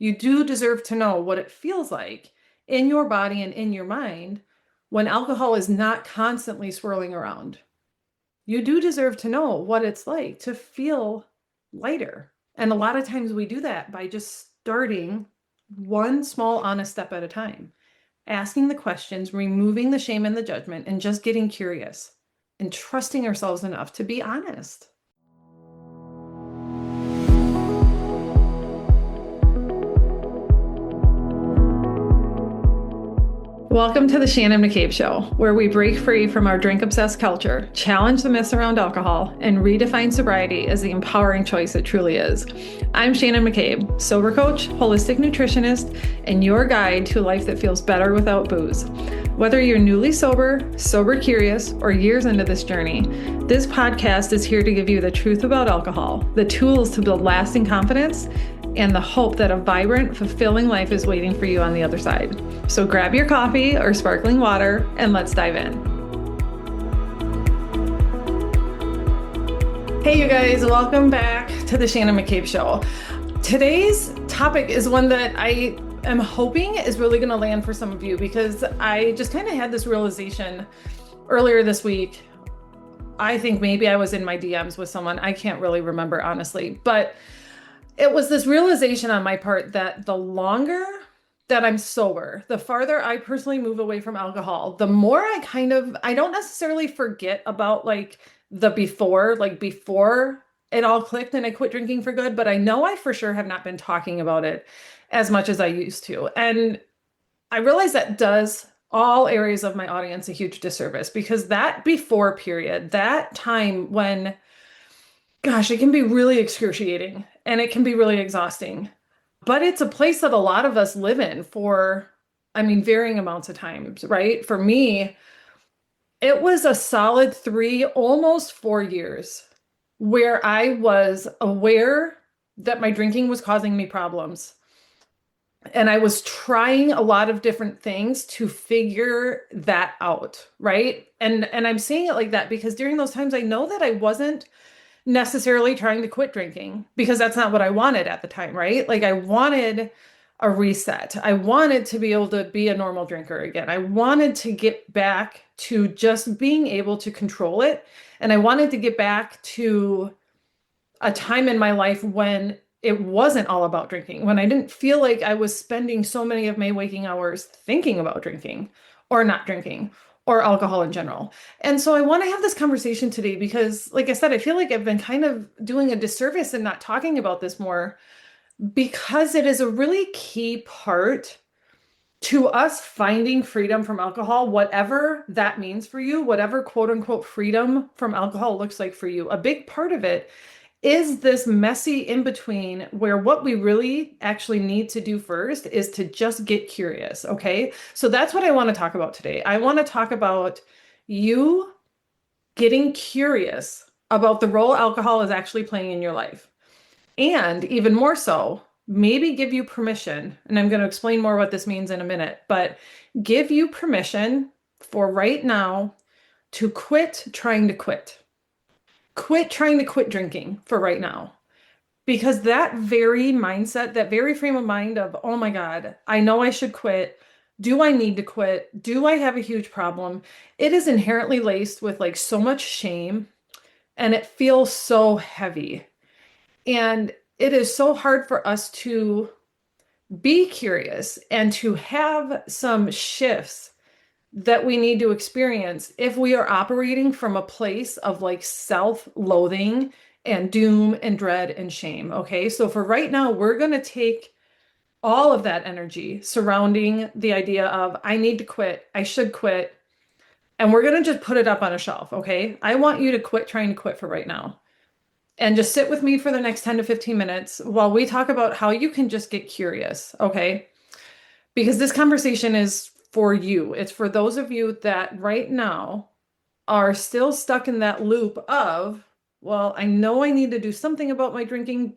You do deserve to know what it feels like in your body and in your mind when alcohol is not constantly swirling around. You do deserve to know what it's like to feel lighter. And a lot of times we do that by just starting one small honest step at a time, asking the questions, removing the shame and the judgment, and just getting curious and trusting ourselves enough to be honest. Welcome to the Shannon McCabe Show, where we break free from our drink-obsessed culture, challenge the myths around alcohol, and redefine sobriety as the empowering choice it truly is. I'm Shannon McCabe, sober coach, holistic nutritionist, and your guide to a life that feels better without booze. Whether you're newly sober, sober curious, or years into this journey, this podcast is here to give you the truth about alcohol, the tools to build lasting confidence, and the hope that a vibrant, fulfilling life is waiting for you on the other side. So grab your coffee or sparkling water and let's dive in. Hey you guys, welcome back to the Shannon McCabe Show. Today's topic is one that I am hoping is really going to land for some of you, because I just kind of had this realization earlier this week. I think maybe I was in my DMs with someone. I can't really remember honestly, but it was this realization on my part that the longer that I'm sober, the farther I personally move away from alcohol, the more I don't necessarily forget about the before it all clicked and I quit drinking for good, but I know I for sure have not been talking about it as much as I used to. And I realize that does all areas of my audience a huge disservice, because that before period, that time when, gosh, it can be really excruciating and it can be really exhausting. But it's a place that a lot of us live in for, varying amounts of times, right? For me, it was a solid 3, almost 4 years where I was aware that my drinking was causing me problems. And I was trying a lot of different things to figure that out, right? And I'm saying it like that because during those times, I know that I wasn't necessarily trying to quit drinking, because that's not what I wanted at the time, right? I wanted a reset. I wanted to be able to be a normal drinker again. I wanted to get back to just being able to control it. And I wanted to get back to a time in my life when it wasn't all about drinking, when I didn't feel like I was spending so many of my waking hours thinking about drinking or not drinking or alcohol in general. And so I want to have this conversation today because, like I said, I feel like I've been kind of doing a disservice in not talking about this more, because it is a really key part to us finding freedom from alcohol, whatever that means for you, whatever quote unquote freedom from alcohol looks like for you. A big part of it is this messy in between, where what we really actually need to do first is to just get curious. Okay. So that's what I want to talk about today. I want to talk about you getting curious about the role alcohol is actually playing in your life. And even more so, maybe give you permission. And I'm going to explain more what this means in a minute, but give you permission for right now to quit trying to quit. Quit trying to quit drinking for right now. Because that very mindset, that very frame of mind of, oh my God, I know I should quit. Do I need to quit? Do I have a huge problem? It is inherently laced with so much shame, and it feels so heavy. And it is so hard for us to be curious and to have some shifts that we need to experience if we are operating from a place of self-loathing and doom and dread and shame. Okay. So for right now, we're going to take all of that energy surrounding the idea of I need to quit, I should quit, and we're going to just put it up on a shelf. Okay. I want you to quit trying to quit for right now, and just sit with me for the next 10 to 15 minutes while we talk about how you can just get curious. Okay. Because this conversation is for you. It's for those of you that right now are still stuck in that loop of, well, I know I need to do something about my drinking,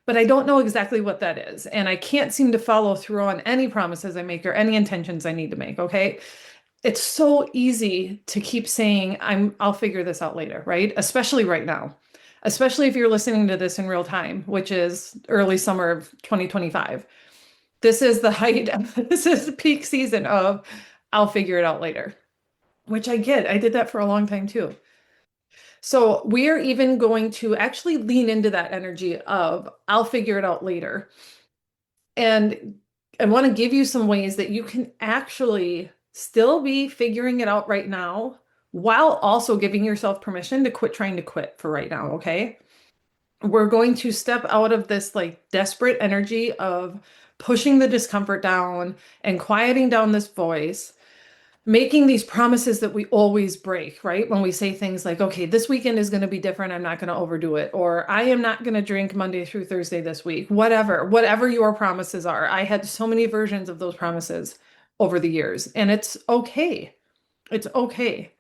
but I don't know exactly what that is. And I can't seem to follow through on any promises I make or any intentions I need to make. Okay. It's so easy to keep saying, I'll figure this out later, right? Especially right now. especially if you're listening to this in real time, which is early summer of 2025. This is the height, this is the peak season of I'll figure it out later, which I get. I did that for a long time too. So we are even going to actually lean into that energy of I'll figure it out later. And I want to give you some ways that you can actually still be figuring it out right now while also giving yourself permission to quit trying to quit for right now, okay? We're going to step out of this like desperate energy of pushing the discomfort down and quieting down this voice, making these promises that we always break, right? When we say things like, okay, this weekend is going to be different. I'm not going to overdo it. Or I am not going to drink Monday through Thursday this week. Whatever your promises are. I had so many versions of those promises over the years, and it's okay. It's okay.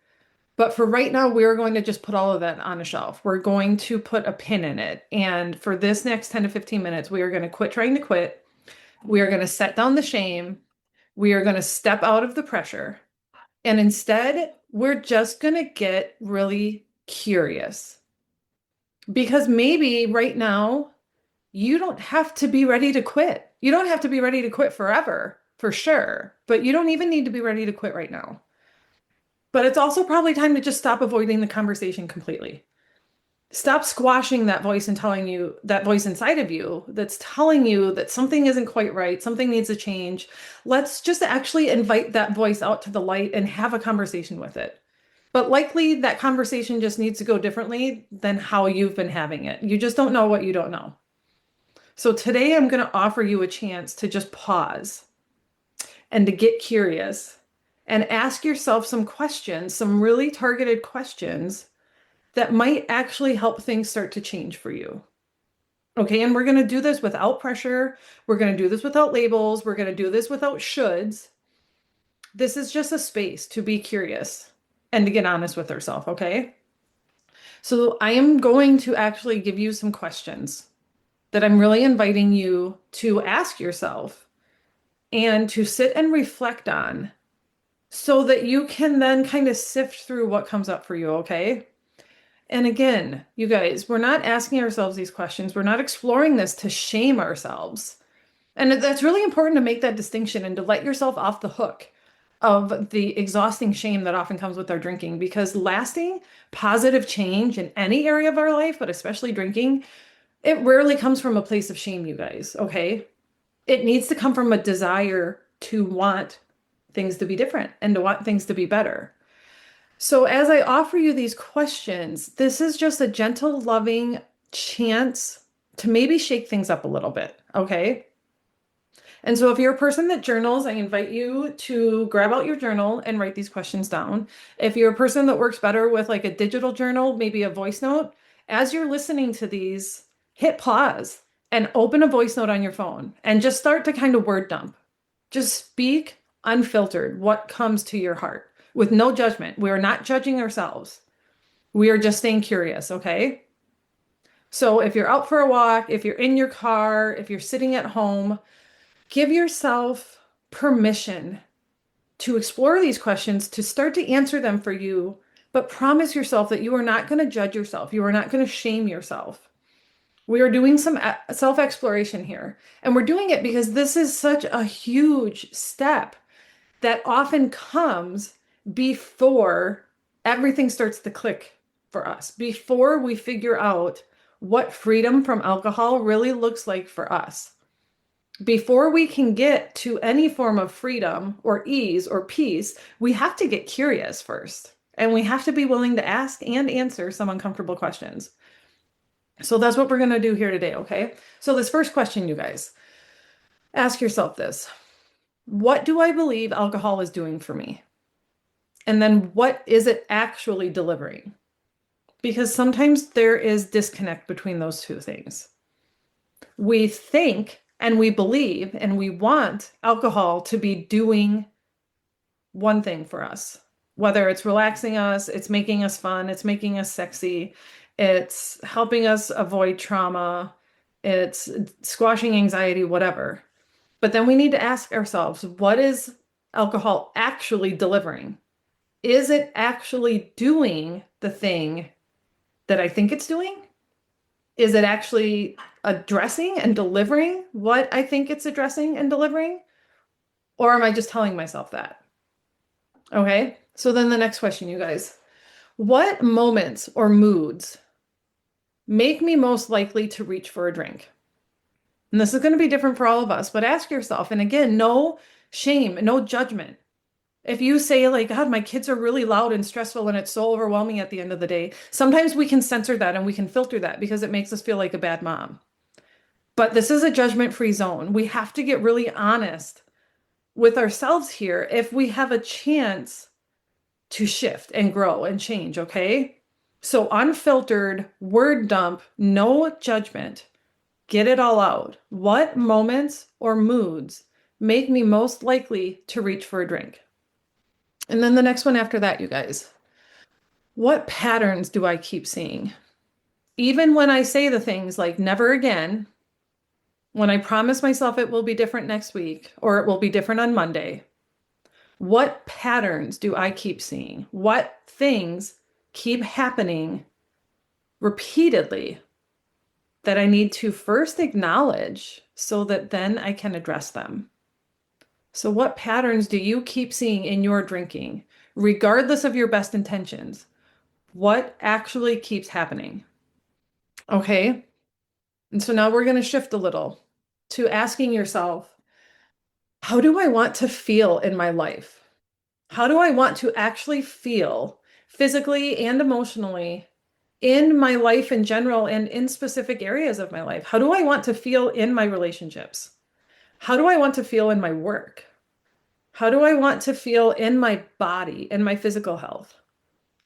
But for right now, we're going to just put all of that on a shelf. We're going to put a pin in it. And for this next 10 to 15 minutes, we are going to quit trying to quit. We are going to set down the shame. We are going to step out of the pressure. And instead, we're just going to get really curious. Because maybe right now, you don't have to be ready to quit. You don't have to be ready to quit forever, for sure. But you don't even need to be ready to quit right now. But it's also probably time to just stop avoiding the conversation completely. Stop squashing that voice and telling you, that voice inside of you that's telling you that something isn't quite right, something needs to change. Let's just actually invite that voice out to the light and have a conversation with it. But likely that conversation just needs to go differently than how you've been having it. You just don't know what you don't know. So today I'm going to offer you a chance to just pause and to get curious and ask yourself some questions, some really targeted questions that might actually help things start to change for you. Okay, and we're going to do this without pressure. We're going to do this without labels. We're going to do this without shoulds. This is just a space to be curious and to get honest with ourselves, okay? So I am going to actually give you some questions that I'm really inviting you to ask yourself and to sit and reflect on so that you can then kind of sift through what comes up for you, okay? And again, you guys, we're not asking ourselves these questions. We're not exploring this to shame ourselves. And that's really important to make that distinction and to let yourself off the hook of the exhausting shame that often comes with our drinking, because lasting positive change in any area of our life, but especially drinking, it rarely comes from a place of shame, you guys, okay? It needs to come from a desire to want things to be different and to want things to be better. So as I offer you these questions, this is just a gentle, loving chance to maybe shake things up a little bit, okay? And so if you're a person that journals, I invite you to grab out your journal and write these questions down. If you're a person that works better with like a digital journal, maybe a voice note, as you're listening to these, hit pause and open a voice note on your phone and just start to kind of word dump. Just speak unfiltered what comes to your heart with no judgment. We are not judging ourselves. We are just staying curious, okay? So if you're out for a walk, if you're in your car, if you're sitting at home, give yourself permission to explore these questions, to start to answer them for you, but promise yourself that you are not going to judge yourself. You are not going to shame yourself. We are doing some self-exploration here, and we're doing it because this is such a huge step that often comes before everything starts to click for us, before we figure out what freedom from alcohol really looks like for us. Before we can get to any form of freedom or ease or peace, we have to get curious first. And we have to be willing to ask and answer some uncomfortable questions. So that's what we're going to do here today, okay? So this first question, you guys, ask yourself this. What do I believe alcohol is doing for me? And then what is it actually delivering? Because sometimes there is disconnect between those two things. We think and we believe and we want alcohol to be doing one thing for us, whether it's relaxing us, it's making us fun, it's making us sexy, it's helping us avoid trauma, it's squashing anxiety, whatever. But then we need to ask ourselves, what is alcohol actually delivering? Is it actually doing the thing that I think it's doing? Is it actually addressing and delivering what I think it's addressing and delivering? Or am I just telling myself that? Okay. So then the next question, you guys, what moments or moods make me most likely to reach for a drink? And this is going to be different for all of us, but ask yourself, and again, no shame, no judgment. If you say, like, God, my kids are really loud and stressful and it's so overwhelming at the end of the day, sometimes we can censor that and we can filter that because it makes us feel like a bad mom. But this is a judgment-free zone. We have to get really honest with ourselves here if we have a chance to shift and grow and change, okay? So unfiltered, word dump, no judgment. Get it all out. What moments or moods make me most likely to reach for a drink? And then the next one after that, you guys. What patterns do I keep seeing? Even when I say the things like never again, when I promise myself it will be different next week or it will be different on Monday, what patterns do I keep seeing? What things keep happening repeatedly that I need to first acknowledge so that then I can address them? So, what patterns do you keep seeing in your drinking, regardless of your best intentions? What actually keeps happening? Okay. And so now we're going to shift a little to asking yourself, how do I want to feel in my life? How do I want to actually feel physically and emotionally in my life in general and in specific areas of my life? How do I want to feel in my relationships? How do I want to feel in my work? How do I want to feel in my body, in my physical health?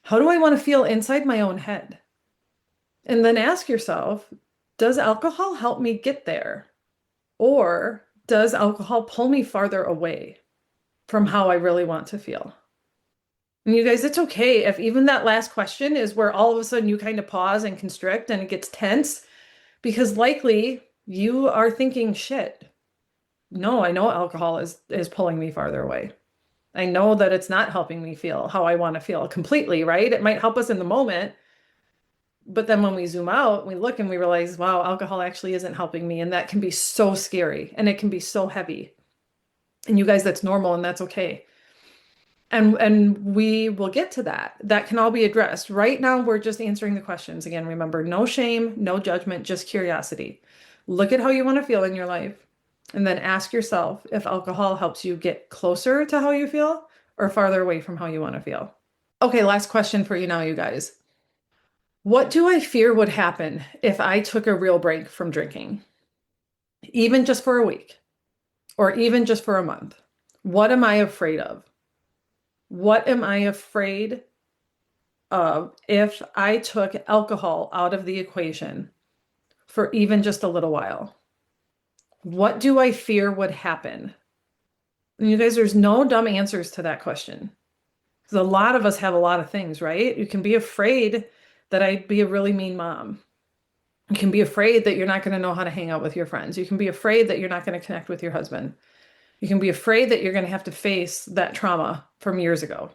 How do I want to feel inside my own head? And then ask yourself, does alcohol help me get there? Or does alcohol pull me farther away from how I really want to feel? And you guys, it's okay if even that last question is where all of a sudden you kind of pause and constrict and it gets tense, because likely you are thinking, shit, no, I know alcohol is pulling me farther away. I know that it's not helping me feel how I want to feel completely, right? It might help us in the moment, but then when we zoom out, we look and we realize, wow, alcohol actually isn't helping me. And that can be so scary and it can be so heavy. And you guys, that's normal and that's okay. And we will get to that. That can all be addressed. Right now, we're just answering the questions. Again, remember, no shame, no judgment, just curiosity. Look at how you want to feel in your life. And then ask yourself if alcohol helps you get closer to how you feel or farther away from how you want to feel. Okay, last question for you now, you guys. What do I fear would happen if I took a real break from drinking, even just for a week or even just for a month? What am I afraid of? What am I afraid of if I took alcohol out of the equation for even just a little while? What do I fear would happen? And you guys, there's no dumb answers to that question. Because a lot of us have a lot of things, right? You can be afraid that I'd be a really mean mom. You can be afraid that you're not going to know how to hang out with your friends. You can be afraid that you're not going to connect with your husband. You can be afraid that you're going to have to face that trauma from years ago.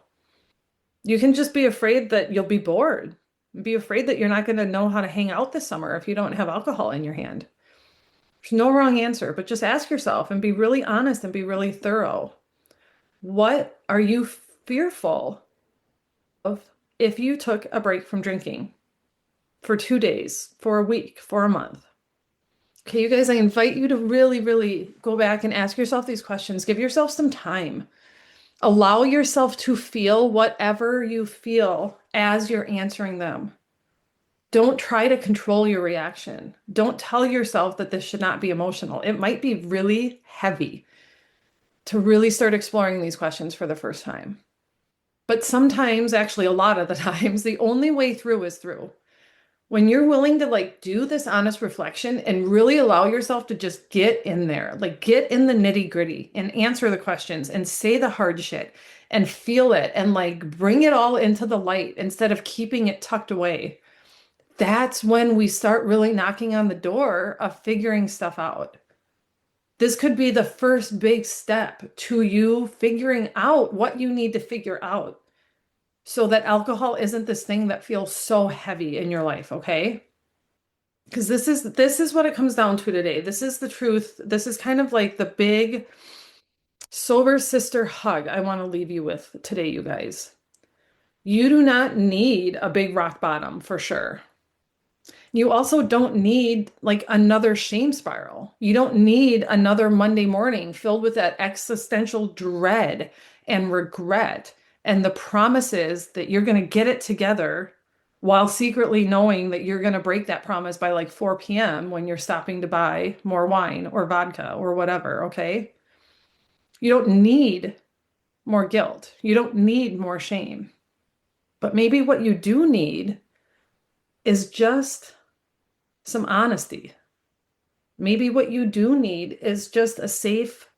You can just be afraid that you'll be bored. Be afraid that you're not going to know how to hang out this summer if you don't have alcohol in your hand. There's no wrong answer, but just ask yourself and be really honest and be really thorough. What are you fearful of if you took a break from drinking for 2 days, for a week, for a month? Okay, you guys, I invite you to really, really go back and ask yourself these questions. Give yourself some time. Allow yourself to feel whatever you feel as you're answering them. Don't try to control your reaction. Don't tell yourself that this should not be emotional. It might be really heavy to really start exploring these questions for the first time. But sometimes, actually a lot of the times, the only way through is through. When you're willing to do this honest reflection and really allow yourself to just get in there, get in the nitty gritty and answer the questions and say the hard shit and feel it and bring it all into the light instead of keeping it tucked away. That's when we start really knocking on the door of figuring stuff out. This could be the first big step to you figuring out what you need to figure out so that alcohol isn't this thing that feels so heavy in your life, okay? Because this is what it comes down to today. This is the truth. This is kind of like the big sober sister hug I want to leave you with today, you guys. You do not need a big rock bottom for sure. You also don't need like another shame spiral. You don't need another Monday morning filled with that existential dread and regret and the promises that you're going to get it together while secretly knowing that you're going to break that promise by like 4 p.m. when you're stopping to buy more wine or vodka or whatever, okay? You don't need more guilt. You don't need more shame. But maybe what you do need is just some honesty. Maybe what you do need is just a safe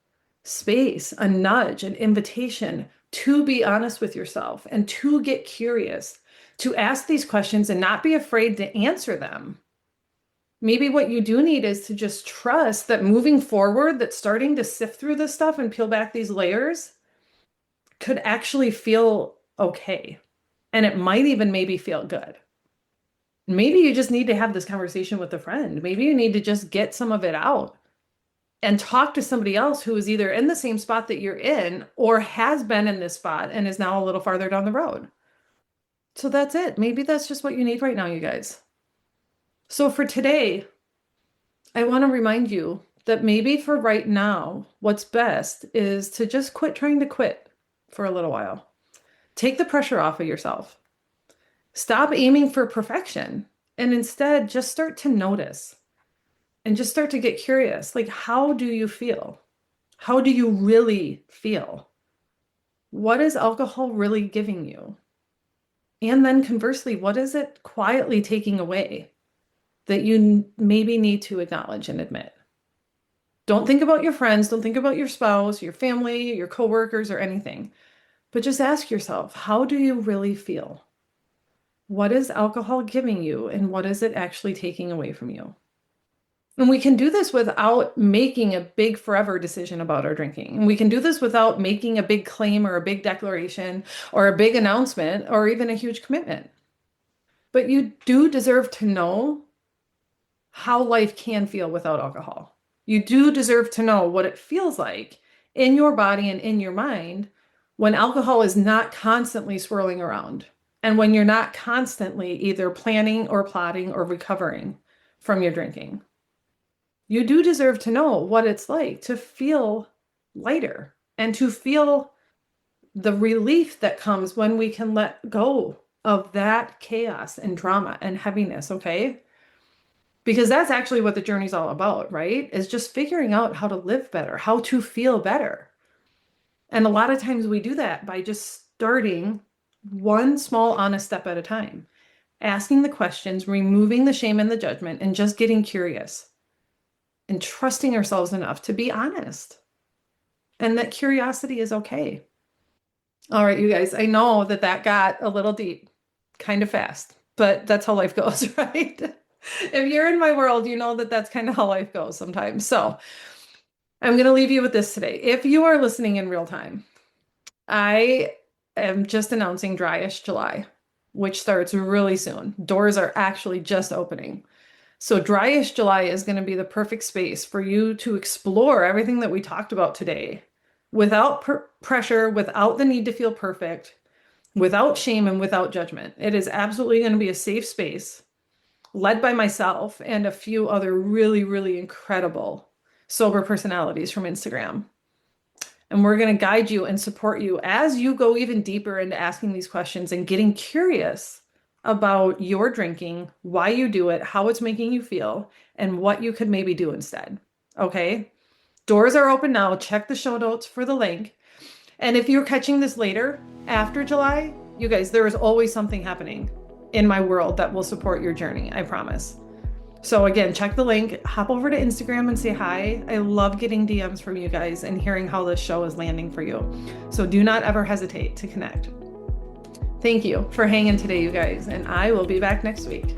space, a nudge, an invitation to be honest with yourself and to get curious, to ask these questions and not be afraid to answer them. Maybe what you do need is to just trust that moving forward, that starting to sift through this stuff and peel back these layers could actually feel okay. And it might even maybe feel good. Maybe you just need to have this conversation with a friend. Maybe you need to just get some of it out and talk to somebody else who is either in the same spot that you're in or has been in this spot and is now a little farther down the road. So that's it. Maybe that's just what you need right now, you guys. So for today, I want to remind you that maybe for right now, what's best is to just quit trying to quit for a little while. Take the pressure off of yourself. Stop aiming for perfection and instead just start to notice and just start to get curious. Like, how do you feel? How do you really feel? What is alcohol really giving you? And then conversely, what is it quietly taking away that you maybe need to acknowledge and admit? Don't think about your friends. Don't think about your spouse, your family, your coworkers, or anything. But just ask yourself, how do you really feel? What is alcohol giving you and what is it actually taking away from you? And we can do this without making a big forever decision about our drinking. And we can do this without making a big claim or a big declaration or a big announcement or even a huge commitment. But you do deserve to know how life can feel without alcohol. You do deserve to know what it feels like in your body and in your mind when alcohol is not constantly swirling around. And when you're not constantly either planning or plotting or recovering from your drinking. You do deserve to know what it's like to feel lighter and to feel the relief that comes when we can let go of that chaos and drama and heaviness, okay? Because that's actually what the journey's all about, right? Is just figuring out how to live better, how to feel better. And a lot of times we do that by just starting one small honest step at a time, asking the questions, removing the shame and the judgment, and just getting curious and trusting ourselves enough to be honest. And that curiosity is okay. All right, you guys, I know that got a little deep kind of fast, but that's how life goes, right? If you're in my world, you know that that's kind of how life goes sometimes. So I'm going to leave you with this today. If you are listening in real time, I am just announcing Dryish July, which starts really soon. Doors are actually just opening. So Dryish July is going to be the perfect space for you to explore everything that we talked about today without pressure, without the need to feel perfect, without shame, and without judgment. It is absolutely going to be a safe space led by myself and a few other really, really incredible sober personalities from Instagram. And we're going to guide you and support you as you go even deeper into asking these questions and getting curious about your drinking, why you do it, how it's making you feel, and what you could maybe do instead. Okay? Doors are open now. Check the show notes for the link. And if you're catching this later, after July, you guys, there is always something happening in my world that will support your journey. I promise. So again, check the link, hop over to Instagram and say hi. I love getting DMs from you guys and hearing how this show is landing for you. So do not ever hesitate to connect. Thank you for hanging today, you guys, and I will be back next week.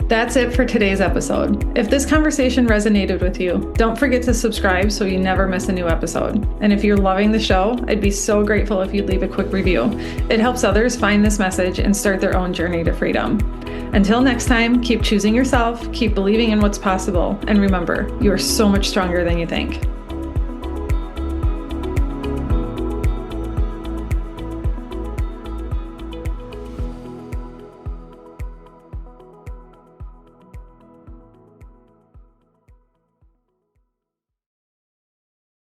That's it for today's episode. If this conversation resonated with you, don't forget to subscribe so you never miss a new episode. And if you're loving the show, I'd be so grateful if you'd leave a quick review. It helps others find this message and start their own journey to freedom. Until next time, keep choosing yourself, keep believing in what's possible, and remember, you are so much stronger than you think.